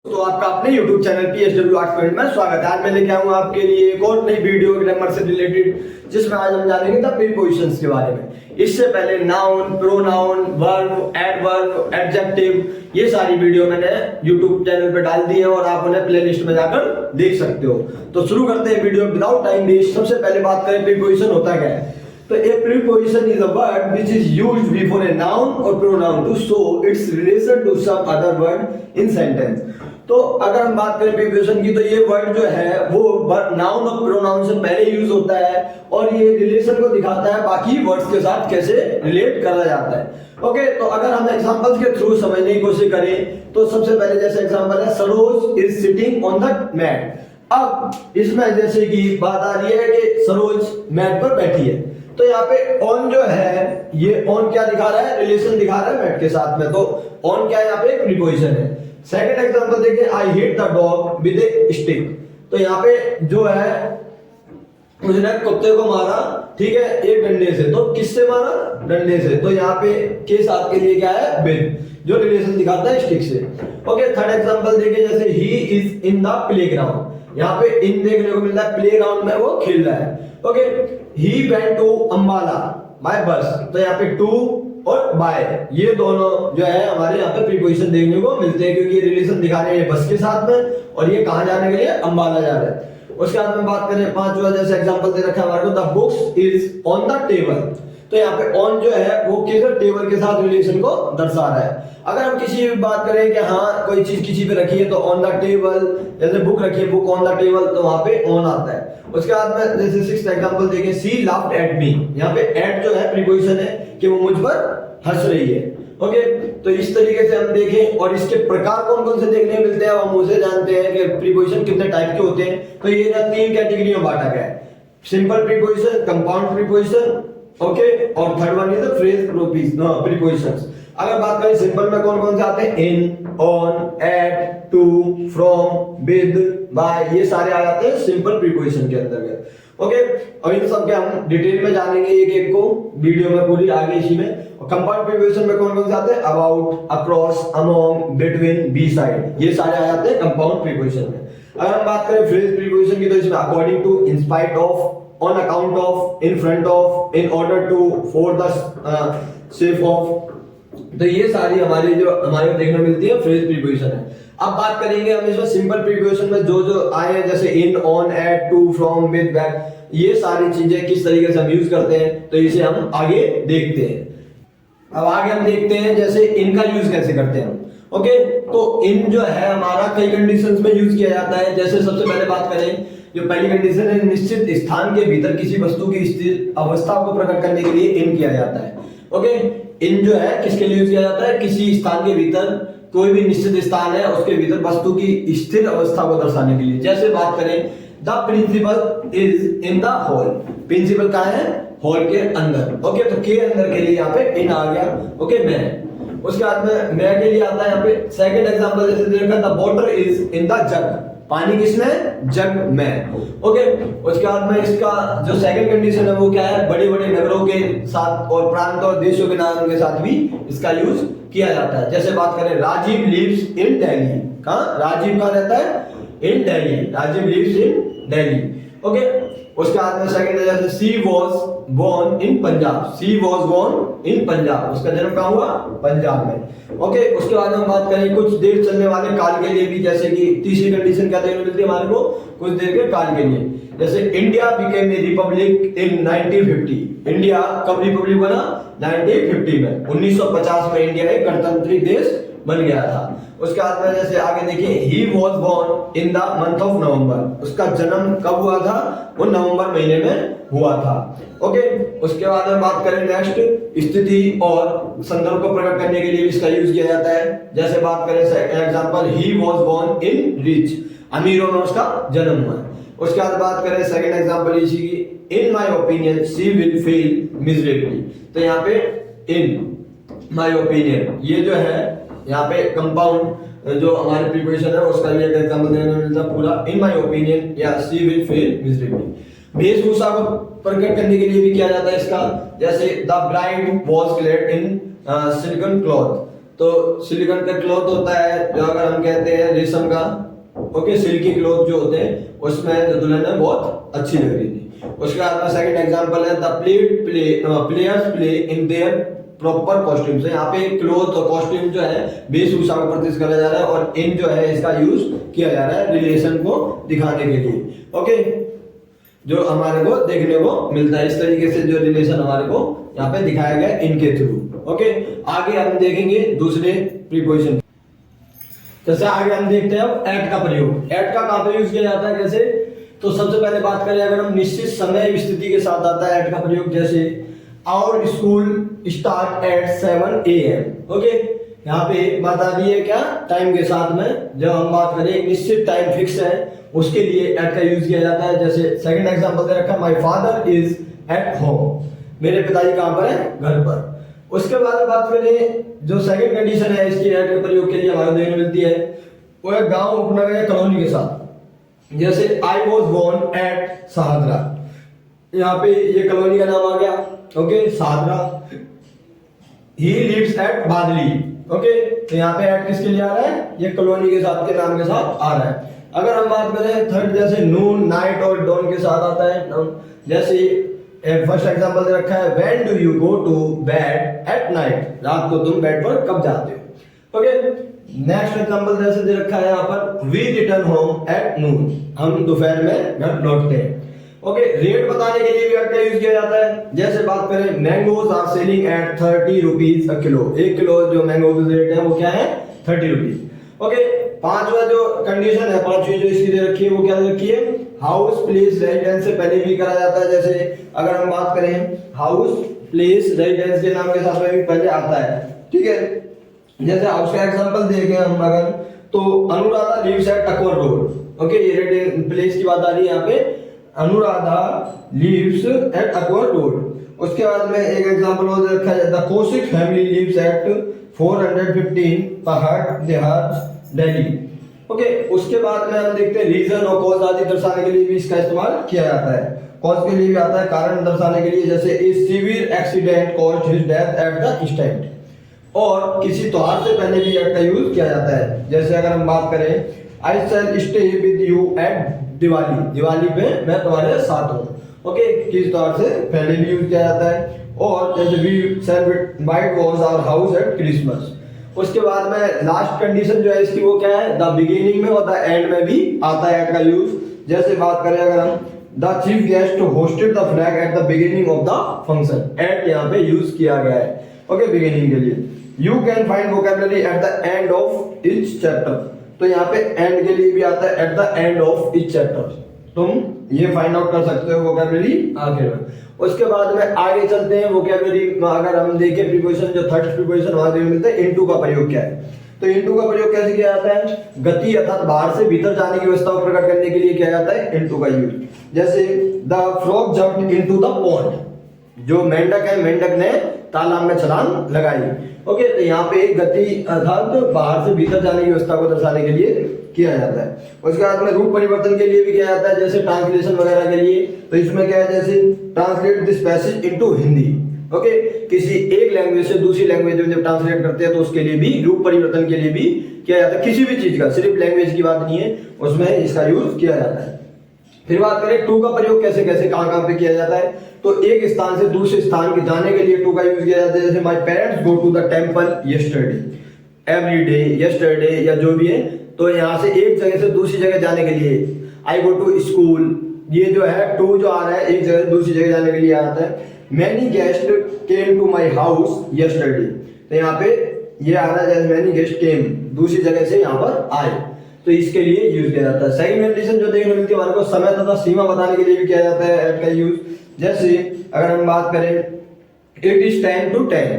तो आपका अपने YouTube channel PSW art point में स्वागत है। आज मैं लेके आऊंगा आपके लिए एक और नई वीडियो ग्रामर से रिलेटेड, जिसमें आज हम जानेंगे द प्रीपोजिशंस के बारे में। इससे पहले noun, pronoun, verb, adverb, adjective, ये सारी वीडियो मैंने YouTube चैनल पे डाल दी है और आप उन्हें प्लेलिस्ट में जाकर देख सकते हो। तो शुरू करते हैं वीडियो विदाउट टाइम वेस्ट। सबसे पहले बात करें प्रीपोजिशन होता क्या है। तो a preposition is a word which is used before a noun or pronoun to show its relation to some other word in sentence। तो अगर हम बात करें प्रीपोजिशन की, तो ये वर्ड जो है वो नाउन और प्रोनाउन से पहले यूज होता है और ये रिलेशन को दिखाता है बाकी वर्ड्स के साथ कैसे रिलेट करा जाता है। ओके, तो अगर हम एग्जांपल्स के थ्रू समझने की कोशिश करें तो सबसे पहले जैसे एग्जांपल है, Saroj is sitting on the mat. अब इसमें जैसे कि बात आ रही है कि सरोज मैट पर बैठी है, तो यहाँ पे ऑन जो है, ये ऑन क्या दिखा रहा है, रिलेशन दिखा रहा है मैट के साथ में। तो ऑन क्या है, यहाँ पे प्रीपोजिशन है। सेकंड एग्जांपल देखिए, I hit the dog with A stick. तो यहाँ पे जो है उसने कुत्ते को मारा, ठीक है, एक डंडे से। तो किससे मारा, डंडे से। तो यहाँ पे के साथ के लिए क्या है, विद, जो रिलेशन दिखाता है स्टिक से। ओके, थर्ड एग्जांपल देखिए, जैसे he is in the playground. यहाँ पे इन देखने को मिलता है, प्लेग्राउंड में वो खेल रहा है। Okay, he went to Ambala by bus. तो यहाँ पे टू और बाय, ये दोनों जो है हमारे यहाँ पे प्रीपोजिशन देखने को मिलते हैं, क्योंकि ये रिलेशन दिखा रहे हैं बस के साथ में और ये कहाँ जाने के लिए, अंबाला जा रहे हैं। उसके बाद में बात करें पांचवा, जैसे एग्जांपल दे रखा है हमारे को, the books is on the table. तो यहाँ पे ऑन जो है वो किस टेबल के साथ रिलेशन को दर्शा रहा है। अगर हम किसी बात करें कि हाँ कोई चीज किसी पे रखी है तो ऑन द टेबल, जैसे बुक रखी है, बुक ऑन द टेबल, तो वहां पे ऑन आता है। उसके बाद में जैसे सिक्स्थ एग्जांपल देखें, सी लाफ्ड एट मी। यहाँ पे एट जो है प्रीपोजिशन है कि वो मुझ पर हंस रही है। ओके, तो इस तरीके से हम देखें और इसके प्रकार कौन कौन से देखने को मिलते हैं हम उसे जानते हैं कि प्रीपोजिशन कितने टाइप के होते हैं। तो ये ना तीन कैटेगरी में बांटा गया है, simple preposition, compound preposition, okay, और third one is the phrase prepositions. अगर बात करें सिंपल में कौन कौन से आते हैं, in, on, at, to, from, with, by, ये सारे आ जाते हैं सिंपल प्रीपोजिशन के अंतर्गत। ओके, और इन सब के हम डिटेल में जानेंगे एक एक को वीडियो में पूरी आगे इसी में। और कंपाउंड प्रीपोजिशन में कौन कौन से आते हैं, about, across, among, between, beside, ये सारे आ जाते हैं कंपाउंड प्रीपोजिशन में। अगर हम बात करें फ्रेज प्रीपोजिशन की, तो इसमें according to, in spite of, on account of, in front of, in order to, for the sake of, तो ये सारी हमारी जो हमारे देखने को मिलती है फ्रेज प्रीपोजिशन है। अब बात करेंगे हम इसमें सिंपल प्रीपोजिशन में जो जो आए हैं, जैसे in, on, at, to, from, with, back, ये सारी चीजें किस तरीके से हम यूज करते हैं, तो इसे हम आगे देखते हैं। अब आगे हम देखते हैं जैसे इनका यूज कैसे करते हैं हम। ओके, तो इन जो है हमारा कई कंडीशंस में यूज किया जाता है। जैसे सबसे पहले बात करें, जो पहली कंडीशन है, निश्चित स्थान के भीतर किसी वस्तु की स्थिर अवस्था को प्रकट करने के लिए इन किया जाता है। ओके, इन जो है किसके लिए यूज किया जाता है, किसी स्थान के भीतर, कोई भी निश्चित स्थान है उसके भीतर वस्तु की स्थिर अवस्था को दर्शाने के लिए। जैसे बात करें, the principal is in the hall. Principal कहाँ है, हॉल के अंदर। ओके, तो के अंदर के लिए यहाँ पे इन आ गया। ओके, मैं, उसके बाद में मैं के लिए आता है यहाँ पे सेकंड एग्जांपल, जैसे देखा, the water is in the जग। पानी किसमें, जग में। ओके, उसके बाद में इसका जो सेकंड कंडीशन है वो क्या है, बड़े बड़े नगरों के साथ और प्रांत और देशों के नाम के साथ भी इसका यूज किया जाता है। जैसे बात करें, राजीव लिव्स इन दिल्ली। कहाँ, राजीव कहाँ रहता है, in Delhi, Rajiv lives in Delhi. Okay, उसके बाद में सेकंड है, जैसे she was born in Punjab. She was born in Punjab, उसका जन्म कहाँ हुआ, पंजाब में। ओके, उसके बाद हम बात करें कुछ देर चलने वाले काल के लिए भी, जैसे कि तीसरी कंडीशन क्या देखने को मिलती है हमारे को, कुछ देर के काल के लिए। जैसे India became a Republic in 1950। India कब रिपब्लिक बना, 1950 में। 1950 में इंडिया एक गणतंत्री देश बन गया था। उसके बाद में जैसे आगे देखिए, he was born in the month of November. उसका जन्म कब हुआ था, वो नवंबर महीने में हुआ था। ओके, उसके बाद में बात करें नेक्स्ट, स्थिति और संदर्भ को प्रकट करने के लिए इसका यूज किया जाता है। जैसे बात करें example, he was born in rich, अमीरों में उसका जन्म हुआ। उसके बाद बात करें सेकंड एग्जांपल इसी की, in my opinion she will fail miserably. तो यहाँ पे इन माय ओपिनियन, ये जो है यहाँ पे कंपाउंड जो हमारे प्रीपोजिशन है उसका भी एक एग्जांपल देने में मिलता है पूरा, इन माय ओपिनियन या शी विल फेल मिजरेबली। वेशभूषा को प्रकट करने के लिए भी किया जाता है इसका। जैसे the bride was clad in silken cloth. तो सिलिकॉन का क्लॉथ होता है जो अगर हम कहते हैं रेशम का, ओके, सिल्की क्लॉथ जो होते हैं उसमें जो दुल्हन है बहुत अच्छी लग रही थी। उसके बाद में सेकंड एग्जांपल है the players play in their proper costume. से यहाँ पे क्लॉथ और कॉस्ट्यूम जो है वेशभूषा को प्रदर्शित करा जा रहा है और इन जो है इसका यूज किया जा रहा है रिलेशन को दिखाने के लिए, ओके, जो हमारे को देखने को मिलता है। इस तरीके से जो रिलेशन हमारे को यहाँ पे दिखाया गया इनके थ्रू, ओके। आगे हम देखेंगे दूसरे प्रीपोजिशन। जैसे आगे हम देखते हैं अब एट का प्रयोग। एट का कहां पे यूज किया जाता है कैसे, तो सबसे पहले बात करें अगर हम निश्चित समय स्थिति के साथ आता है एट का प्रयोग, जैसे our school start at 7 AM, okay. यहाँ पे बता दिए क्या टाइम के साथ में जब हम बात करें एक निश्चित टाइम फिक्स है उसके लिए एट का यूज किया जाता है। जैसे सेकंड एग्जांपल दे रखा है my father is at home, मेरे पिताजी कहां पर है, घर पर। उसके बाद बात करें जो सेकंड कंडीशन है इसकी एट के प्रयोग के लिए हमारे देखने मिलती है वो है गांव उपनगर या कॉलोनी के साथ। जैसे I was born at Shahdara, यहाँ पे ये कॉलोनी का नाम आ गया, okay, Shahdara. He lives at Badli, okay, तो यहाँ पे एट किसके लिए आ रहा है, ये कॉलोनी के साथ के नाम के साथ आ रहा है। अगर हम बात करें थर्ड जैसे नून नाइट और डॉन के साथ आता है, जैसे फर्स्ट एग्जांपल दे रखा है when do you go to bed at night, रात को तुम बेड पर कब जाते हो, ओके। नेक्स्ट एग्जांपल जैसे दे रखा है यहाँ पर we return home at noon, हम दोपहर में घर लौटते हैं, ओके। रेट बताने के लिए भी एट का यूज किया जाता है। जैसे बात करें mangoes are selling at 30 rupees a kilo, 1 kilo जो मैंगो के रेट है वो क्या है 30 रुपीज, ओके। पांचवा जो कंडीशन है, पांचवी जो इसकी दे रखी है वो क्या दे रखी है, हाउस प्लेस रेजिडेंस से पहले भी करा जाता है। जैसे अगर हम बात करें हाउस प्लेस रेजिडेंस के नाम के साथ में भी पहले आता है, ठीक है। जैसे हाउस का एग्जांपल देखें हम अगर, तो Anuradha lives at Tagore road, okay, ये प्लेस की बात आ रही है यहाँ पे, Anuradha lives at Tagore road. उसके बाद में एक एग्जांपल और दे रखा है the Kaushik family lives at 415 पहाड़ देहात दिल्ली, ओके। उसके बाद में हम देखते हैं रीजन और कॉज आदि दर्शाने के लिए भी इसका इस्तेमाल किया जाता है। कॉज के लिए भी आता है कारण दर्शाने के लिए, जैसे ए severe accident caused his death at the instant, और किसी त्योहार से पहले भी एट का यूज किया जाता है। जैसे अगर हम बात करें I shall stay with you at Diwali, Diwali पे मैं तुम्हारे साथ हूँ, ओके, किसी त्योहार से पहले भी यूज किया जाता है। और जैसे we celebrate might was our house at Christmas. उसके बाद में लास्ट कंडीशन जो है इसकी वो क्या है, द बिगिनिंग में और द एंड में भी आता है एट का यूज। जैसे बात करें अगर हम the chief guest hosted the flag at the beginning of the function, at यहाँ पे यूज किया गया है, ओके, बिगिनिंग के लिए। You can find vocabulary at the end of each chapter, तो यहाँ पे एंड के लिए भी आता है at the end of each chapter, तुम ये फाइंड आउट कर सकते हो वोकैबुलरी आखिर में। उसके बाद में आगे चलते हैं वोकैबुलरी अगर हम देखें प्रीपोजिशन, जो थर्ड प्रीपोजिशन वहां देखने मिलता है इनटू का प्रयोग क्या है। तो इनटू का प्रयोग कैसे किया जाता है, गति अर्थात बाहर से भीतर जाने की व्यवस्था को प्रकट करने के लिए किया जाता है इनटू का यूज। जैसे the frog jumped into the pond, जो मेंढक है मेंढक ने तालाब में छलांग लगाई, ओके। तो यहाँ पे गति अर्थात बाहर से भीतर जाने की व्यवस्था को दर्शाने के लिए किया जाता है। उसके बाद में रूप परिवर्तन के लिए भी किया जाता है, जैसे ट्रांसलेशन वगैरह के लिए। तो इसमें क्या है, जैसे translate this passage into Hindi, okay, किसी एक लैंग्वेज से दूसरी लैंग्वेज में जब ट्रांसलेट करते हैं तो उसके लिए भी रूप परिवर्तन के लिए भी किया जाता है। किसी भी चीज का, सिर्फ लैंग्वेज की बात नहीं है, उसमें इसका यूज किया जाता है। फिर बात करें टू का प्रयोग कैसे कैसे कहां पे किया जाता है, तो एक स्थान से दूसरे स्थान के जाने के लिए टू का यूज किया जाता है। जैसे my parents go to the temple yesterday, every day, yesterday या जो भी है, तो यहाँ से एक जगह से दूसरी जगह जाने के लिए आई गो टू स्कूल, ये जो है टू जो आ रहा है एक जगह से दूसरी जगह जाने के लिए आता है। Many guest came to my house yesterday, तो यहाँ पे ये आ रहा है जैसे मैनी गेस्ट केम, दूसरी जगह से यहाँ पर आए, तो इसके लिए यूज किया जाता है। सेकंड कंडीशन जो देखने मिलती है हमारे को समय तथा सीमा बताने के लिए भी किया जाता है एट का यूज। जैसे अगर हम बात करें इट इज 10 to 10,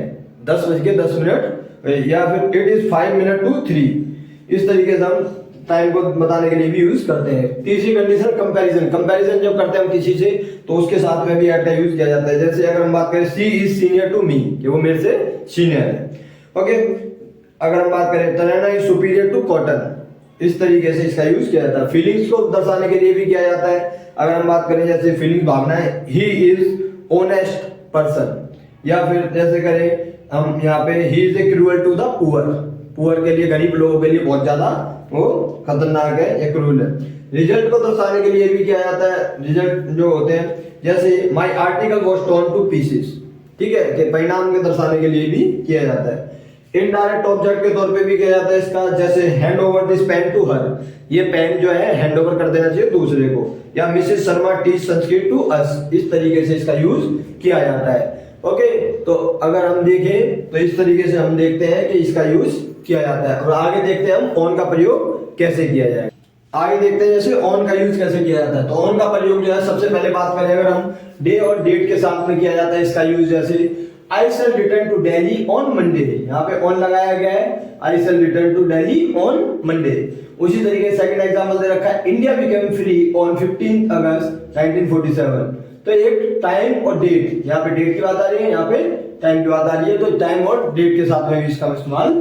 10:10, या फिर इट इज 5 to 3, इस तरीके से हम टाइम को बताने के लिए भी यूज करते हैं। तीसरी कंडीशन कंपैरिजन, कंपैरिजन जब करते हैं हम किसी से तो उसके साथ में भी एट का यूज किया जाता है। जैसे अगर हम बात करें सी इज सीनियर टू मी, कि वो मेरे से सीनियर है, ओके। अगर हम बात करें तनैना इज सुपीरियर टू कॉटन, इस तरीके से इसका यूज किया जाता है। फीलिंग्स को दर्शाने के लिए भी किया जाता है। अगर हम बात करें जैसे फीलिंग भावनाएं, ही इज ऑनेस्ट पर्सन, या फिर जैसे करें हम यहाँ पे he is a cruel to the poor, poor के लिए, गरीब लोगों के लिए बहुत ज्यादा वो खतरनाक है, ये क्रूअल है। रिजल्ट को दर्शाने के लिए भी किया जाता है, रिजल्ट जो होते हैं, जैसे my article was torn two pieces, ठीक है, कि परिणाम के दर्शाने के लिए भी किया जाता है। इनडायरेक्ट ऑब्जेक्ट के तौर पे भी किया जाता है इसका, जैसे hand over this pen to her, ये पेन जो है हैंड ओवर कर देना चाहिए दूसरे को, या Mrs Sharma teach Sanskrit to us, इस तरीके से इसका यूज किया जाता है। ओके, तो अगर हम देखें तो इस तरीके से हम देखते हैं कि इसका यूज किया जाता है। और आगे देखते हैं हम ऑन का प्रयोग कैसे किया जाए। आगे देखते हैं जैसे ऑन का यूज कैसे किया जाता है। तो ऑन का प्रयोग जो है, सबसे पहले बात करें अगर हम डे और डेट के साथ में किया जाता है इसका यूज, जैसे I shall return to Delhi on Monday, यहाँ पे ऑन लगाया गया है, I shall return to Delhi on Monday. उसी तरीके से सेकंड एग्जांपल दे रखा है, India became free on 15 August 1947। तो एक टाइम और डेट, यहाँ पे डेट की बात आ रही है, यहाँ पे टाइम की बात आ रही है, तो टाइम और डेट के साथ में इसका इस्तेमाल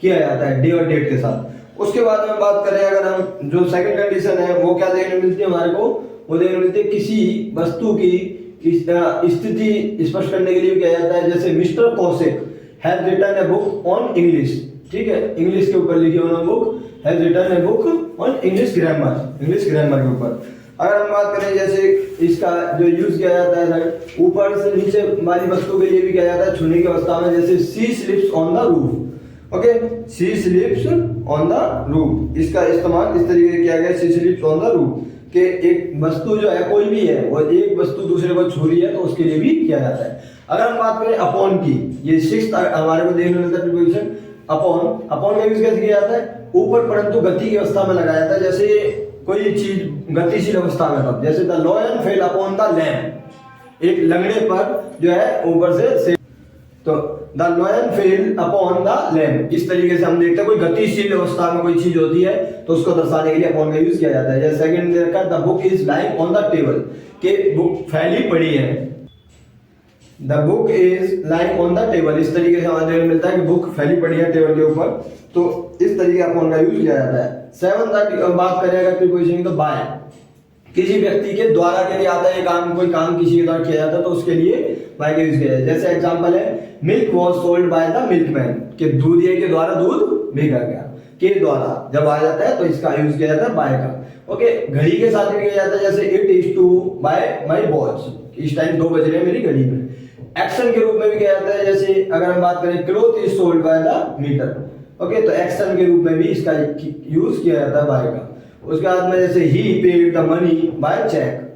किया जाता है, डे और डेट के साथ। उसके बाद में बात करें अगर हम, जो सेकंड कंडीशन है वो क्या देखने मिलती है हमारे को, वो देखने मिलती है किसी वस्तु की स्थिति स्पष्ट करने के लिए किया जाता है, जैसे Mr Kaushik has written a book on English, ठीक है, इंग्लिश के ऊपर लिखी उन्होंने book, has written a book on English grammar, English grammar के ऊपर। अगर हम बात करें जैसे इसका जो यूज किया जाता है ऊपर से नीचे वाली वस्तु के लिए भी किया जाता है छूने की अवस्था में, जैसे she slips on the roof. Okay, she slips on the roof, इसका इस्तेमाल इस तरीके से किया गया, she slips on the roof, कि एक वस्तु जो है कोई भी है वो एक वस्तु दूसरे को छू रही है, तो उसके लिए भी किया जाता है। अगर हम बात करें अपॉन की, ये सिक्स्थ हमारे को देखने मिलता है प्रीपोजिशन अपॉन। अपॉन का यूज कैसे किया जाता है, ऊपर परंतु गति की अवस्था में लगाया जाता है, जैसे कोई चीज गतिशील अवस्था में, तब जैसे the lion fail upon the lamp, एक लंगड़े पर जो है ऊपर से तो the lion fail upon the lamp, इस तरीके से हम देखते हैं कोई गतिशील अवस्था में कोई चीज होती है तो उसको दर्शाने के लिए अपॉन का यूज किया जाता है। जैसे सेकंड देखा, the book is lying on the table, के बुक फैली पड़ी है, the book is lying on the table, इस तरीके से हमारे मिलता है कि बुक फैली पड़ी है टेबल के ऊपर, तो इस तरीके अपॉन का यूज किया जाता है। सेवन बात करें अगर प्रीपोजिशन की, तो बाय, किसी व्यक्ति के द्वारा के लिए आता है काम, कोई काम किसी के द्वारा किया जाता है तो उसके लिए बाय का यूज किया जाता है। जैसे एग्जांपल है, milk was sold by the milkman, के दूधिया के द्वारा दूध बेचा गया, के द्वारा जब आ जाता है तो इसका यूज किया जाता है बाय का। ओके, घड़ी के साथ भी किया जाता है, जैसे it is two by my watch, इस टाइम 2 बज रहे हैं मेरी घड़ी में। एक्शन के रूप में भी किया जाता है, जैसे अगर हम बात करें, cloth is sold by the metre. Okay, तो एक्शन के रूप में भी इसका यूज किया जाता है बाय का। उसके बाद में जैसे ही paid the money by cheque,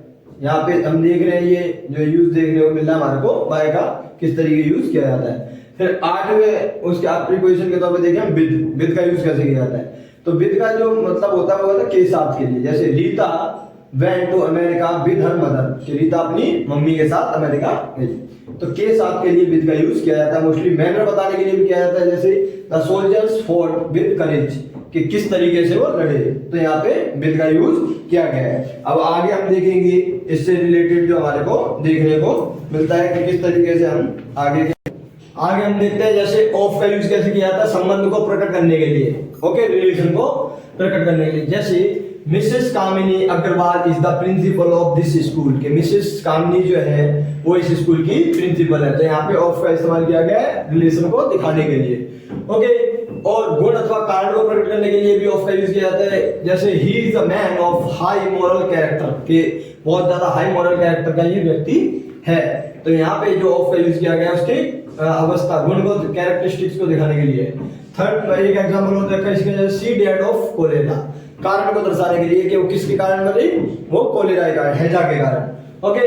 यहाँ पे हम देख रहे हैं ये जो यूज देखने को मिल रहा है हमारे को बाय का किस तरीके यूज किया जाता है। फिर 8वें उसके आप प्रीपोजिशन के तौर पे देखें विद, विद का यूज कैसे किया जाता है। तो विद का जो मतलब होता है वो होता है के साथ के लिए, जैसे Rita went to America with her mother, कि रीता अपनी मम्मी के साथ अमेरिका गई, तो के साथ के लिए विद का यूज किया जाता है। मोस्टली मैनर बताने के लिए भी किया जाता है, जैसे the soldiers fought with courage, कि किस तरीके से वो लड़े, तो यहाँ पे विद का यूज किया गया है। अब आगे हम देखेंगे इससे रिलेटेड जो हमारे को देखने को मिलता है कि किस तरीके से हम आगे हम देखते हैं, जैसे ऑफ का यूज कैसे किया जाता है संबंध को प्रकट करने के लिए। ओके, रिलेशन को प्रकट करने के लिए, जैसे Mrs Kamini Agarwal is the principal of this school, के मिसेस कामिनी जो है वो इस स्कूल की प्रिंसिपल है, तो यहाँ पे ऑफ का इस्तेमाल किया गया है रिलेशन को दिखाने के लिए। ओके, और गुण अथवा कारण को प्रकट करने के लिए भी ऑफ का यूज किया जाता है, जैसे he is a man of high moral character, के बहुत ज्यादा हाई मोरल कैरेक्टर का ये व्यक्ति है, तो यहाँ पे जो ऑफ का यूज किया गया उसके अवस्था गुण को कैरेक्टरिस्टिक्स को दिखाने के लिए। थर्ड एक एग्जांपल होता है इसके, जैसे सी डेड ऑफ कोलेरा, कारण को दर्शाने के लिए कि वो किसके कारण मरी, वो कोलेरा के कारण, हैजा के कारण। ओके,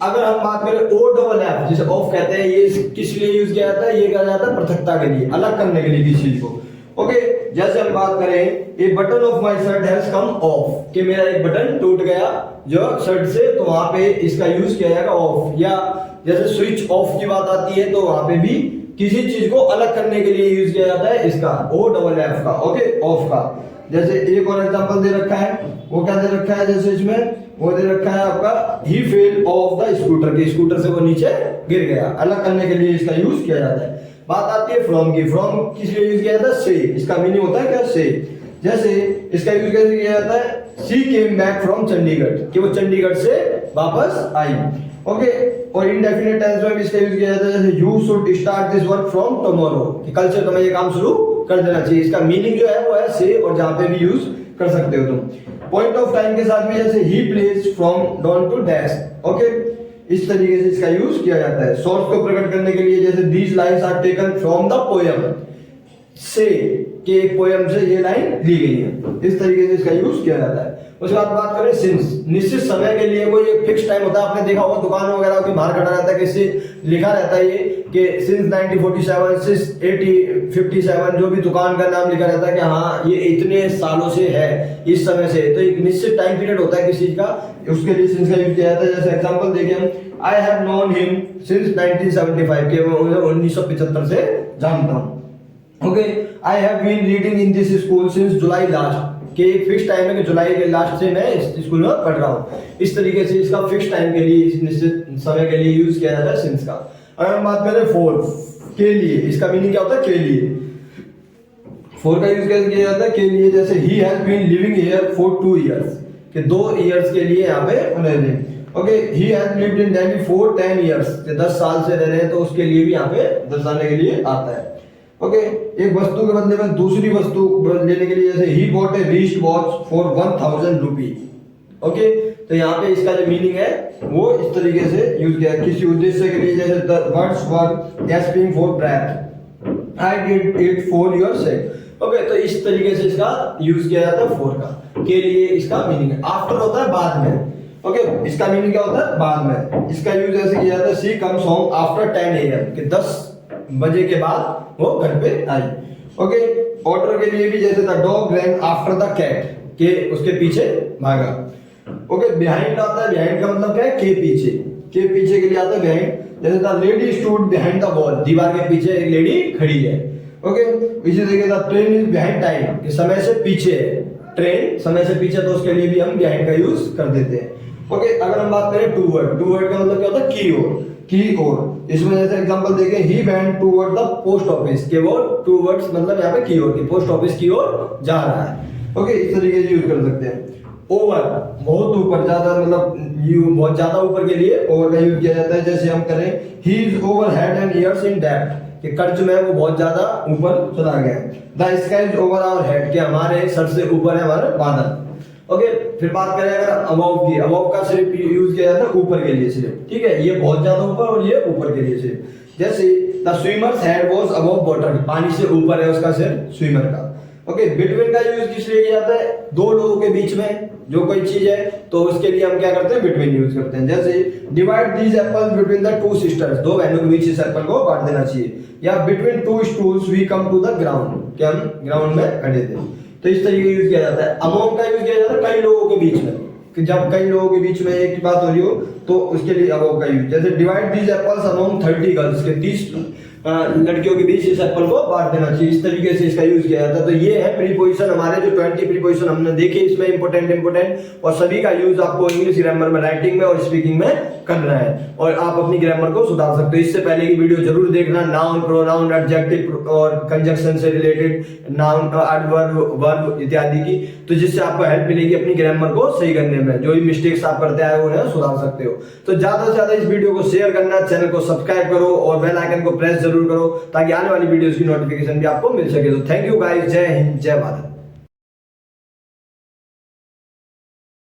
अगर हम बात करें ओ डबल एफ, जिसे ऑफ कहते हैं, ये किस लिए यूज किया जाता है, ये किया जाता है पृथकता के लिए, अलग करने के लिए किसी चीज को। ओके, जैसे हम बात करें, a button of my shirt has come off, कि मेरा एक बटन टूट गया जो शर्ट से, तो वहां पे इसका यूज किया जाएगा ऑफ। या जैसे स्विच ऑफ की बात आती है तो वहां पे भी किसी चीज को अलग करने के लिए यूज किया जाता है इसका ओ डबल एफ का। ओके, ऑफ का। जैसे एक और एग्जांपल दे रखा है, वो क्या दे रखा है, जैसे इसमें वो दे रखा है आपका, ही फेल ऑफ द स्कूटर, के स्कूटर से वो नीचे गिर गया, अलग करने के लिए इसका यूज किया जाता है। बात आती है फ्रॉम की, फ्रॉम किस लिए यूज किया जाता है, से, इसका मीनिंग होता है क्या, से। जैसे इसका यूज कैसे किया जाता है, she came back from Chandigarh, कि वो चंडीगढ़ से वापस आई। ओके, और इंडेफिनिट टेंस में भी इसका यूज किया जाता है, जैसे you should start this work from tomorrow, कि कल से तुम्हें ये काम शुरू कर देना चाहिए। इसका मीनिंग जो है वो है से, और जहां पे भी यूज कर सकते हो तुम। पॉइंट ऑफ टाइम के साथ में जैसे ही plays from dawn to dash, okay, इस तरीके से इसका यूज किया जाता है। सोर्स को प्रकट करने के लिए जैसे these lines are taken from the poem, से कि एक पोएम से ये लाइन ली गई है, इस तरीके से इसका यूज किया जाता है। उसके बाद बात करें सिंस, निश्चित समय के लिए कोई एक फिक्स टाइम होता है, आपने देखा होगा दुकान वगैरह के बाहर खड़ा रहता है, किसी लिखा रहता है ये कि सिंस 1947, सिंस 1857, जो भी दुकान का नाम लिखा रहता है कि हाँ ये इतने सालों से है, इस समय से, तो एक निश्चित टाइम पीरियड होता है किसी चीज का, उसके लिए सिंस का यूज किया जाता है। जैसे एग्जांपल देखिए हम, I have known him since 1975, के मैं उन्हें 1975 से जानता हूँ। Okay, I have been reading in this school since July last, कि एक फिक्स टाइम है कि जुलाई के लास्ट से मैं इस स्कूल में पढ़ रहा हूँ। इस तरीके से इसका फिक्स टाइम के लिए, इस निश्चित समय के लिए यूज किया जाता है सिंस का। अगर हम बात करें फॉर, के लिए, इसका मीनिंग क्या होता है, के लिए। फॉर का यूज कैसे किया जाता है, के लिए, जैसे he has been living here for 2 years, कि 2 इयर्स के लिए यहाँ पे उन्होंने, okay, he has lived in Delhi for 10 years, कि 10 साल से रह रहे हैं, तो उसके लिए भी यहाँ पे दर्शाने के लिए आता है। ओके, एक वस्तु के बदले में दूसरी वस्तु लेने के लिए, जैसे he bought A wrist watch for 1000 rupee, okay, तो यहाँ पे इसका जो मीनिंग है वो इस तरीके से यूज किया है किसी उद्देश्य के लिए, जैसे the words were gasping for breath, I did it for your sake. Okay, तो इस तरीके से इसका यूज किया जाता है फॉर का, के लिए इसका मीनिंग है। आफ्टर होता है बाद में, ओके, इसका मीनिंग क्या होता है, बाद में। इसका यूज ऐसे किया जाता है, she comes home after 10 AM, कि 10 बजे के बाद वो घर पे आई। ओके, ऑर्डर के लिए भी जैसे the dog ran after the cat, के उसके पीछे भागा। ओके, बिहाइंड आता है, बिहाइंड का मतलब क्या है, के पीछे, के पीछे के लिए आता है बिहाइंड, जैसे the lady stood behind the wall, दीवार के पीछे एक लेडी खड़ी है। ओके, इसी तरीके से ट्रेन इज बिहाइंड टाइम, कि समय से पीछे है, ट्रेन समय से पीछे, तो उसके लिए भी हम बिहाइंड का यूज कर देते हैं। ओके, अगर हम बात करें टू वर्ड का मतलब क्या होता है, की ओर, की ओर। इसमें जैसे एग्जांपल देखें, he went toward the post office, के वो टुवर्ड्स मतलब यहाँ पे की ओर, की पोस्ट ऑफिस की ओर जा रहा है। ओके, इस तरीके से यूज कर सकते हैं। ओवर, बहुत ऊपर, ज्यादा, मतलब यू बहुत ज्यादा ऊपर के लिए ओवर का यूज किया जाता है। जैसे हम करें, he is over head and ears in depth, कि कर्ज में वो बहुत ज्यादा ऊपर चला गया। The sky is over our head, कि हमारे सर से ऊपर है हमारे बादल। ओके, फिर बात करें अगर अबव की, अबव का सिर्फ यूज किया जाता है ऊपर के लिए सिर्फ, ठीक है, ये बहुत ज्यादा ऊपर और ये ऊपर के लिए सिर्फ। जैसे the swimmers head was above water, पानी से ऊपर है उसका सिर स्विमर का। ओके, बिटवीन का यूज किस लिए किया जाता है, दो लोगों के बीच में जो कोई चीज है तो उसके लिए हम क्या करते हैं, बिटवीन यूज करते हैं। जैसे divide these apples between the 2 sisters, 2 बहनों के बीच इस एप्पल को बांट देना चाहिए। या between 2 stools we come to the ground, कि हम ग्राउंड में खड़े थे, तो इस तरीके यूज किया जाता है। अमोंग का यूज किया जाता है कई लोगों के बीच में, कि जब कई लोगों के बीच में एक ही बात हो रही हो तो उसके लिए अमोंग का यूज। जैसे divide these apples among 30 girls, के 30 लड़कियों के बीच इस एप्पल को बांट देना चाहिए। इस तरीके से इसका यूज किया जाता है। तो ये है प्रीपोजिशन, हमारे जो 20 प्रीपोजिशन हमने देखे इसमें इंपोर्टेंट, और सभी का यूज आपको इंग्लिश ग्रामर में, राइटिंग में और स्पीकिंग में करना है, और आप अपनी ग्रामर को सुधार सकते हो। इससे पहले की वीडियो जरूर देखना, नाउन, प्रोनाउन, एडजेक्टिव और कंजक्शन से रिलेटेड, नाउन, एडवर्ब, वर्ब इत्यादि की, तो जिससे आपको हेल्प मिलेगी अपनी ग्रामर को सही करने में। जो भी मिस्टेक्स आप करते आए उन्हें सुधार सकते हो। तो ज्यादा से ज्यादा इस वीडियो को शेयर करना, चैनल को सब्सक्राइब करो और बेल आइकन को प्रेस जरूर करो, ताकि आने वाली वीडियोस की नोटिफिकेशन भी आपको मिल सके। तो थैंक यू गाइस, जय हिंद, जय भारत।